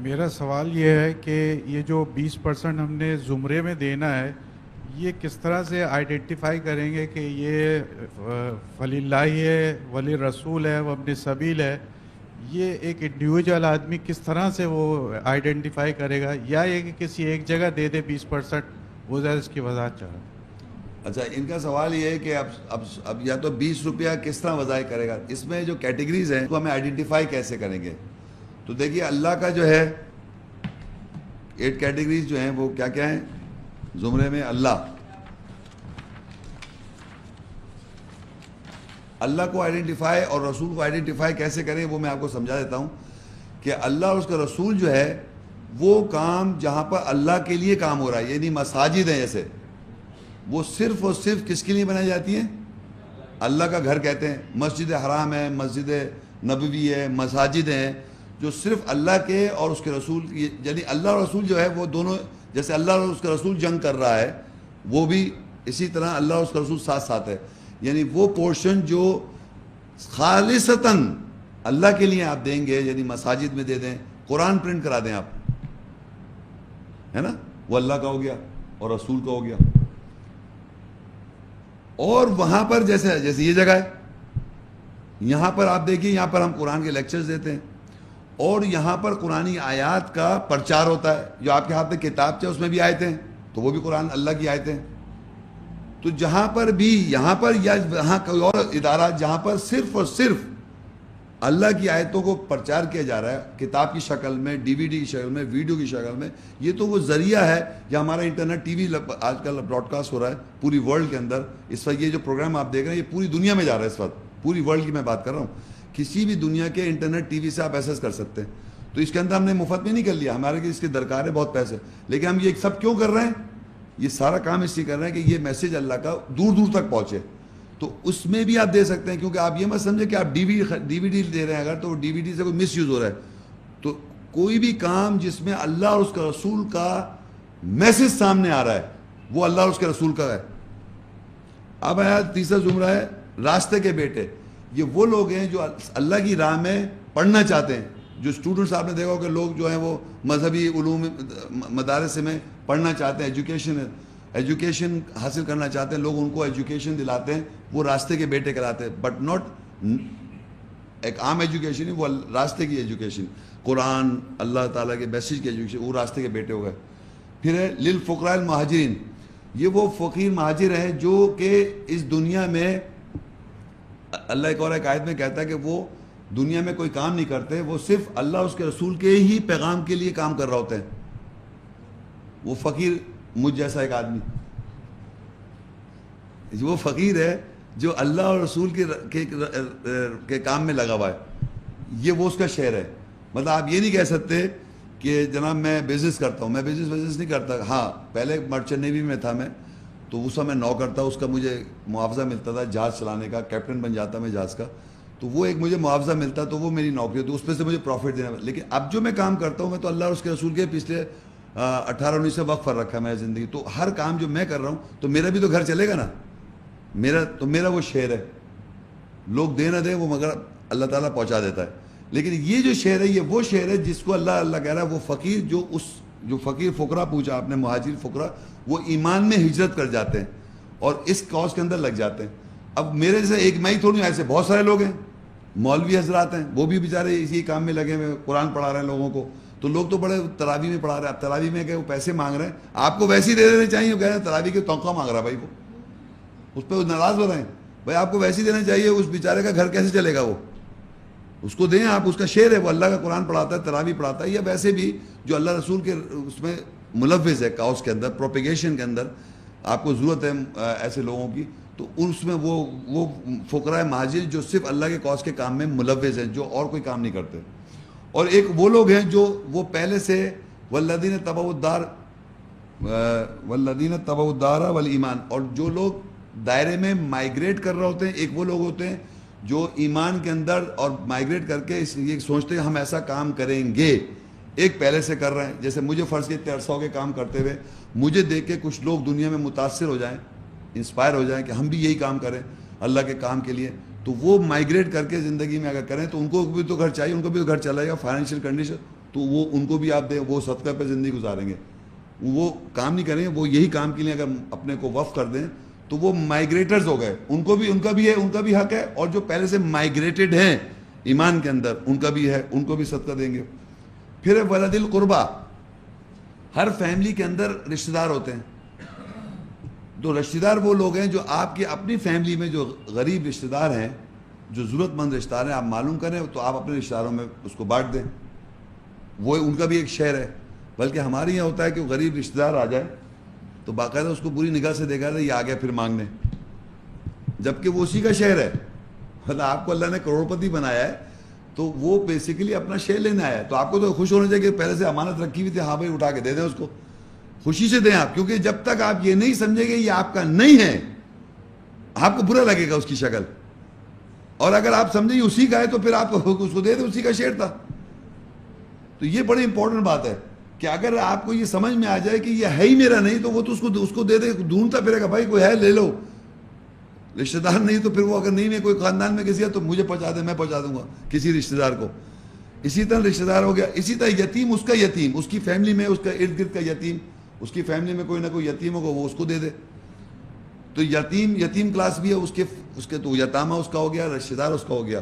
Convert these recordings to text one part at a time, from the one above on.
میرا سوال یہ ہے کہ یہ جو 20% ہم نے زمرے میں دینا ہے، یہ کس طرح سے آئیڈینٹیفائی کریں گے کہ یہ ولی اللہ ہے، ولی رسول ہے، وہ ابن سبیل ہے؟ یہ ایک انڈیویجول آدمی کس طرح سے وہ آئیڈینٹیفائی کرے گا، یا یہ کہ کسی ایک جگہ دے دے 20%؟ وہ ذرا اس کی وضاحت چاہ رہا ہوں۔ اچھا، ان کا سوال یہ ہے کہ اب یا تو 20 روپیہ کس طرح وضع کرے گا، اس میں جو کیٹیگریز ہیں تو ہمیں آئیڈینٹیفائی کیسے کریں گے؟ تو دیکھیے اللہ کا جو ہے 8 کیٹیگریز جو ہیں وہ کیا کیا ہیں زمرے میں؟ اللہ کو آئیڈینٹیفائی اور رسول کو آئیڈینٹیفائی کیسے کریں وہ میں آپ کو سمجھا دیتا ہوں کہ اللہ اور اس کا رسول جو ہے وہ کام جہاں پر اللہ کے لیے کام ہو رہا ہے، یعنی مساجد ہیں جیسے، وہ صرف اور صرف کس کے لیے بنائی جاتی ہیں؟ اللہ کا گھر کہتے ہیں، مسجد حرام ہے، مسجد نبوی ہے، مساجد ہیں جو صرف اللہ کے اور اس کے رسول، یعنی اللہ اور رسول جو ہے وہ دونوں، جیسے اللہ اور اس کا رسول جنگ کر رہا ہے وہ بھی اسی طرح اللہ اور اس کا رسول ساتھ ساتھ ہے، یعنی وہ پورشن جو خالصتاً اللہ کے لیے آپ دیں گے، یعنی مساجد میں دے دیں، قرآن پرنٹ کرا دیں آپ، ہے نا، وہ اللہ کا ہو گیا اور رسول کا ہو گیا۔ اور وہاں پر جیسے یہ جگہ ہے، یہاں پر آپ دیکھیے، یہاں پر ہم قرآن کے لیکچرز دیتے ہیں اور یہااں پر قرآنی آیات کا پرچار ہوتا ہے، جو آپ کے ہاتھ میں کتاب چاہے اس میں بھی آیتیں ہیں تو وہ بھی قرآن اللہ کی آیتیں ہیں۔ تو جہاں پر بھی، یہاں پر یا وہاں کوئی اور ادارہ جہاں پر صرف اور صرف اللہ کی آیتوں کو پرچار کیا جا رہا ہے، کتاب کی شکل میں، ڈی وی ڈی کی شکل میں، ویڈیو کی شکل میں، یہ تو وہ ذریعہ ہے، یا ہمارا انٹرنیٹ ٹی وی آج کل براڈ کاسٹ ہو رہا ہے پوری ورلڈ کے اندر۔ اس وقت یہ جو پروگرام آپ دیکھ رہے ہیں یہ پوری دنیا میں جا رہا ہے، اس وقت پوری ورلڈ کی میں بات کر رہا ہوں، کسی بھی دنیا کے انٹرنیٹ ٹی وی سے آپ ایکسس کر سکتے ہیں۔ تو اس کے اندر ہم نے مفت میں نہیں کر لیا، ہمارے اس کی درکار ہے بہت پیسے، لیکن ہم یہ سب کیوں کر رہے ہیں؟ یہ سارا کام اس لیے کر رہے ہیں کہ یہ میسج اللہ کا دور دور تک پہنچے۔ تو اس میں بھی آپ دے سکتے ہیں، کیونکہ آپ یہ مت سمجھے کہ آپ ڈی وی ڈی دے رہے ہیں اگر، تو ڈی وی ڈی سے کوئی مس یوز ہو رہا ہے۔ تو کوئی بھی کام جس میں اللہ اور اس کا رسول کا میسج سامنے آ رہا ہے وہ اللہ اور اس کے رسول کا ہے۔ اب آیا تیسرا زمرہ ہے راستے کے بیٹے، یہ وہ لوگ ہیں جو اللہ کی راہ میں پڑھنا چاہتے ہیں، جو اسٹوڈنٹس آپ نے دیکھا ہو کہ لوگ جو ہیں وہ مذہبی علوم مدارس میں پڑھنا چاہتے ہیں، ایجوکیشن حاصل کرنا چاہتے ہیں، لوگ ان کو ایجوکیشن دلاتے ہیں، وہ راستے کے بیٹے کہلاتے ہیں، بٹ ناٹ ایک عام ایجوکیشن ہی، وہ راستے کی ایجوکیشن، قرآن، اللہ تعالیٰ کے میسج کی ایجوکیشن، وہ راستے کے بیٹے ہو گئے۔ پھر ہے للفقراء المہاجرین، یہ وہ فقیر مہاجر ہیں جو کہ اس دنیا میں، اللہ ایک اور ایک آیت میں کہتا ہے کہ وہ دنیا میں کوئی کام نہیں کرتے، وہ صرف اللہ اس کے رسول کے ہی پیغام کے لیے کام کر رہے ہوتے ہیں۔ وہ فقیر مجھ جیسا ایک آدمی، وہ فقیر ہے جو اللہ اور رسول کے کام میں لگا ہوا ہے، یہ وہ اس کا شعر ہے۔ مطلب آپ یہ نہیں کہہ سکتے کہ جناب میں بزنس کرتا ہوں، میں بزنس نہیں کرتا، ہاں پہلے مرچنٹ نیوی میں تھا میں، تو اس میں نو کرتا، اس کا مجھے معاوضہ ملتا تھا جہاز چلانے کا، کیپٹن بن جاتا میں جہاز کا، تو وہ ایک مجھے معاوضہ ملتا، تو وہ میری نوکری ہوتی، اس پہ سے مجھے پروفٹ دینا۔ لیکن اب جو میں کام کرتا ہوں میں تو اللہ اور اس کے رسول کے پچھلے 18-19 سے وقف پر رکھا ہے میں زندگی، تو ہر کام جو میں کر رہا ہوں تو میرا بھی تو گھر چلے گا نا، میرا وہ شعر ہے، لوگ دے نہ دیں وہ مگر اللہ تعالیٰ پہنچا دیتا ہے۔ لیکن یہ جو شعر ہے یہ وہ شعر ہے جس کو اللہ کہہ رہا ہے، وہ فقیر جو فقیر فقرا پوچھا آپ نے، مہاجر فقرا، وہ ایمان میں ہجرت کر جاتے ہیں اور اس کاز کے اندر لگ جاتے ہیں۔ اب میرے جیسے ایک میں ہی تھوڑی، ایسے بہت سارے لوگ ہیں، مولوی حضرات ہیں، وہ بھی بیچارے اسی کام میں لگے ہوئے، قرآن پڑھا رہے ہیں لوگوں کو، تو لوگ تو بڑے تراویح میں پڑھا رہے ہیں۔ اب تراویح میں کہ وہ پیسے مانگ رہے ہیں، آپ کو ویسے ہی دے دینے چاہیے، وہ کہہ رہے ہیں تراویح کے تنخواہ مانگ رہا ہے بھائی، وہ اس پہ ناراض ہو رہے ہیں، بھائی آپ کو ویسے ہی دینا چاہیے، اس بیچارے کا گھر کیسے چلے گا، وہ اس کو دیں آپ، اس کا شعر ہے، وہ اللہ کا قرآن پڑھاتا ہے، تراویح پڑھاتا ہے، یا ویسے بھی جو اللہ رسول کے اس میں ملوث ہے کاؤس کے اندر، پروپیگیشن کے اندر، آپ کو ضرورت ہے ایسے لوگوں کی، تو اس میں وہ فقراء مہاجر جو صرف اللہ کے کاؤس کے کام میں ملوث ہیں، جو اور کوئی کام نہیں کرتے۔ اور ایک وہ لوگ ہیں جو وہ پہلے سے والذین تبعوا الدار والایمان، اور جو لوگ دائرے میں مائیگریٹ کر رہے ہوتے ہیں، ایک وہ لوگ ہوتے ہیں جو ایمان کے اندر اور مائیگریٹ کر کے یہ سوچتے ہیں ہم ایسا کام کریں گے، ایک پہلے سے کر رہے ہیں۔ جیسے مجھے فرض کے 300 کے کام کرتے ہوئے مجھے دیکھ کے کچھ لوگ دنیا میں متاثر ہو جائیں، انسپائر ہو جائیں کہ ہم بھی یہی کام کریں اللہ کے کام کے لیے، تو وہ مائیگریٹ کر کے زندگی میں اگر کریں تو ان کو بھی تو گھر چاہیے، ان کو بھی تو گھر چلائے گا، فائنینشیل کنڈیشن تو وہ ان کو بھی آپ دیں, وہ صدقہ پہ زندگی گزاریں گے, وہ کام نہیں کریں گے, وہ یہی کام کے لیے اگر اپنے کو وقف کر دیں تو وہ مائیگریٹرز ہو گئے, ان کو بھی ان کا بھی ہے, ان کا بھی حق ہے, اور جو پہلے سے مائیگریٹڈ ہیں ایمان کے اندر ان کا بھی ہے, ان کو بھی صدقہ دیں گے. پھر ولد القربہ, ہر فیملی کے اندر رشتہ دار ہوتے ہیں. تو رشتہ دار وہ لوگ ہیں جو آپ کی اپنی فیملی میں جو غریب رشتہ دار ہیں, جو ضرورت مند رشتہ دار ہیں, آپ معلوم کریں تو آپ اپنے رشتہ داروں میں اس کو بانٹ دیں, وہ ان کا بھی ایک شہر ہے. بلکہ ہمارے یہاں ہوتا ہے کہ وہ غریب رشتہ دار آ جائے تو باقاعدہ اس کو بری نگاہ سے دیکھا جائے, یہ آ گیا پھر مانگنے, جبکہ وہ اسی کا شہر ہے. مطلب آپ کو اللہ نے کروڑپتی بنایا ہے تو وہ بیسیکلی اپنا شیئر لینے آیا ہے, تو آپ کو تو خوش ہونا چاہیے کہ پہلے سے امانت رکھی ہوئی تھی, ہاں بھائی اٹھا کے دے دیں اس کو, خوشی سے دیں آپ, کیونکہ جب تک آپ یہ نہیں سمجھیں گے یہ آپ کا نہیں ہے آپ کو برا لگے گا اس کی شکل, اور اگر آپ سمجھیں یہ اسی کا ہے تو پھر آپ اس کو دے دیں, اسی کا شیئر تھا. تو یہ بڑی امپورٹنٹ بات ہے کہ اگر آپ کو یہ سمجھ میں آ جائے کہ یہ ہے ہی میرا نہیں تو وہ تو اس کو دے دے, ڈھونڈتا پھرے گا بھائی کوئی ہے لے لو, رشتہ دار نہیں تو پھر وہ اگر نہیں ہے کوئی خاندان میں کسی ہے تو مجھے پہنچا دے, میں پہنچا دوں گا کسی رشتہ دار کو. اسی طرح رشتہ دار ہو گیا. اسی طرح یتیم, اس کا یتیم, اس کی فیملی میں اس کا ارد گرد کا یتیم, اس کی فیملی میں کوئی نہ کوئی یتیم ہوگا, وہ اس کو دے دے. تو یتیم کلاس بھی ہے, اس کے تو یتامہ اس کا ہو گیا, رشتہ دار اس کا ہو گیا.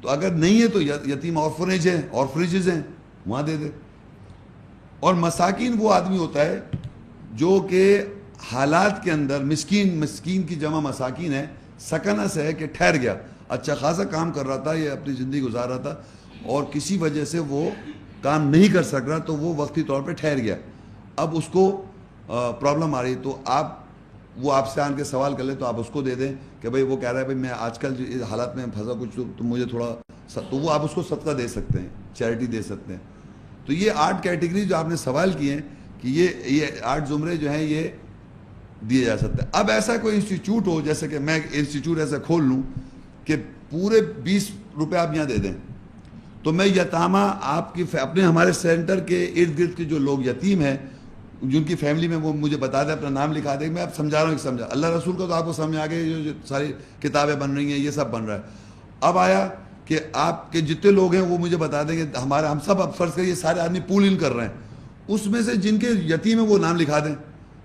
تو اگر نہیں ہے تو یتیم آرفنیج ہیں, آرفنیجز ہیں, وہاں دے دے. اور مساکین وہ آدمی ہوتا ہے جو کہ حالات کے اندر مسکین کی جمع مساکین ہے, سکنہ سے ہے کہ ٹھہر گیا, اچھا خاصا کام کر رہا تھا, یہ اپنی زندگی گزار رہا تھا اور کسی وجہ سے وہ کام نہیں کر سک رہا, تو وہ وقتی طور پہ ٹھہر گیا, اب اس کو پرابلم آ رہی, تو وہ آپ سے آن کے سوال کر لیں تو آپ اس کو دے دیں کہ بھائی وہ کہہ رہا ہے بھائی میں آج کل جو حالات میں پھنسا کچھ, تو مجھے تھوڑا, تو وہ آپ اس کو صدقہ دے سکتے ہیں, چیریٹی دے سکتے ہیں. تو یہ 8 کیٹیگری جو آپ نے سوال کیے ہیں کہ یہ 8 زمرے جو ہیں یہ دیے جا سکتے ہیں. اب ایسا کوئی انسٹیٹیوٹ ہو, جیسے کہ میں انسٹیٹیوٹ ایسا کھول لوں کہ پورے 20 روپے آپ یہاں دے دیں, تو میں یتامہ آپ کی اپنے ہمارے سینٹر کے ارد گرد کے جو لوگ یتیم ہیں جن کی فیملی میں, وہ مجھے بتا دیں, اپنا نام لکھا دیں, میں اب سمجھا رہا ہوں, سمجھا اللہ رسول کا تو آپ کو سمجھ آ گئی, جو ساری کتابیں بن رہی ہیں یہ سب بن رہا ہے. اب آیا کہ آپ کے جتنے لوگ ہیں وہ مجھے بتا دیں کہ ہم سب اب فرض کریے سارے آدمی پول ان کر رہے ہیں, اس میں سے جن کے یتیم ہیں وہ نام لکھا دیں,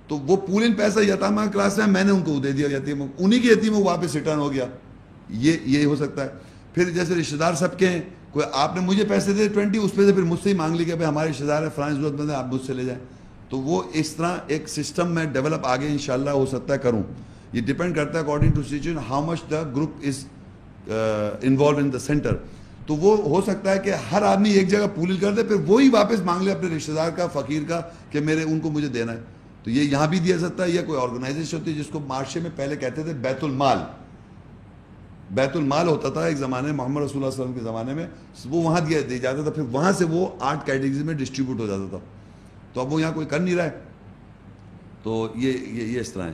تو وہ پول ان پیسہ یتامہ کلاس میں نے ان کو دے دیا, یتیم انہی کے یتیم واپس ریٹرن ہو گیا. یہ ہو سکتا ہے. پھر جیسے رشتہ دار سب کے ہیں, کوئی آپ نے مجھے پیسے دے 20, اس پہ سے پھر مجھ سے ہی مانگ لی کہ بھائی ہمارے رشتہ دار ہیں, فرانس ضرورت مند ہے, آپ مجھ سے لے جائیں. تو وہ اس طرح ایک سسٹم میں ڈیولپ آگے انشاءاللہ ہو سکتا ہے کروں. یہ ڈیپینڈ کرتا ہے according to situation how much the group is involve in the centre. تو وہ ہو سکتا ہے کہ ہر آدمی ایک جگہ پول کر دے, پھر وہی واپس مانگ لے اپنے رشتہ دار کا, فقیر کا, کہ ان کو مجھے دینا ہے. تو یہ یہاں بھی دیا سکتا ہے, یا کوئی آرگنائزیشن ہوتی ہے جس کو معاشرے میں پہلے کہتے تھے بیت المال. بیت المال ہوتا تھا ایک زمانے میں, محمد رسول اللہ صلی اللہ علیہ وسلم کے زمانے میں, وہ وہاں دیا جاتا تھا, پھر وہاں سے وہ 8 کیٹیگریز میں ڈسٹریبیوٹ ہو جاتا تھا. تو اب وہ یہاں کوئی کر نہیں رہا ہے, تو یہ اس طرح ہے.